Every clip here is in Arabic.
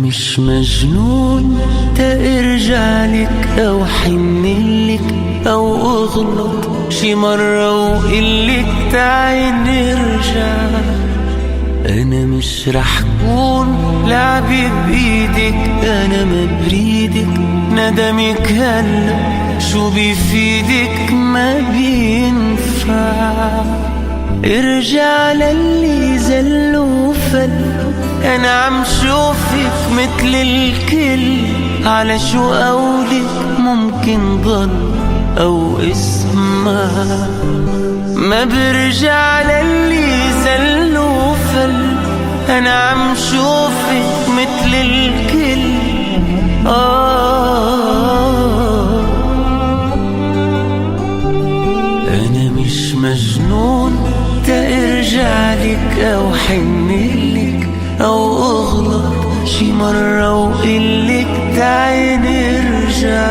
مش مجنون ترجع لك أو حنلك أو أغلط شي مرة وقلك تعي نرجع. أنا مش رح كون لعبي بإيدك، أنا ما بريدك ندمك هلا شو بيفيدك ما بينفع. ارجع للي زل وفل، أنا عم شوفك مثل الكل، على شو قولك ممكن ضل أو اسمع. ما برجع للي زل وفل، أنا عم شوفك مثل الكل. أنا مش مجنون ترجع لك أو حنلك أو أغلط شي مرة وقلك تعي نرجع.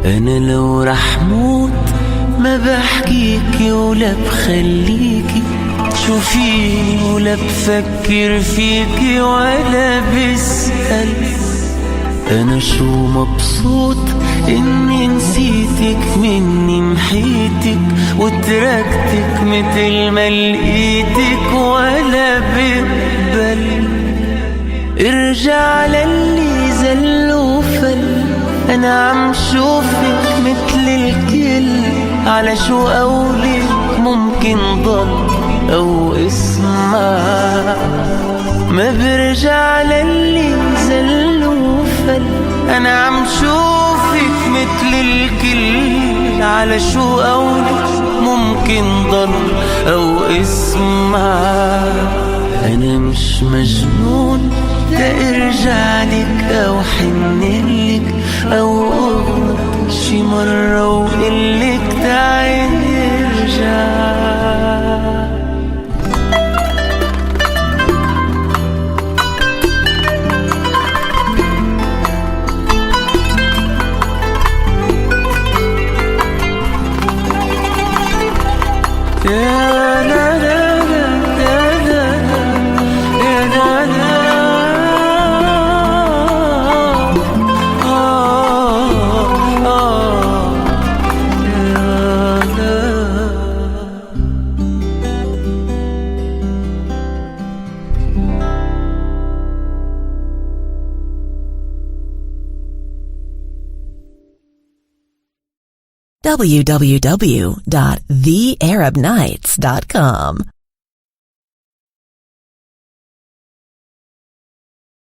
أنا لو رح موت ما بحكيكي ولا بخليكي تشوفيني ولا بفكر فيكي ولا بسأل. أنا شو مبسوط إني نسيتك، مني محيتك وتركتك مثل ما لقيتك ولا بقبل. ارجع للي زل وفل، أنا عم شوفك مثل الكل، على شو قولك ممكن ضل أو اسمع. ما برجع للي زل وفل، أنا عم شوفك مثل الكل، على شو قولك ممكن ضل أو اسمع. أنا مش مجنون ترجع لك أو حنلك أو أغلط شي مرة وقلك تعي نرجع. www.thearabnights.com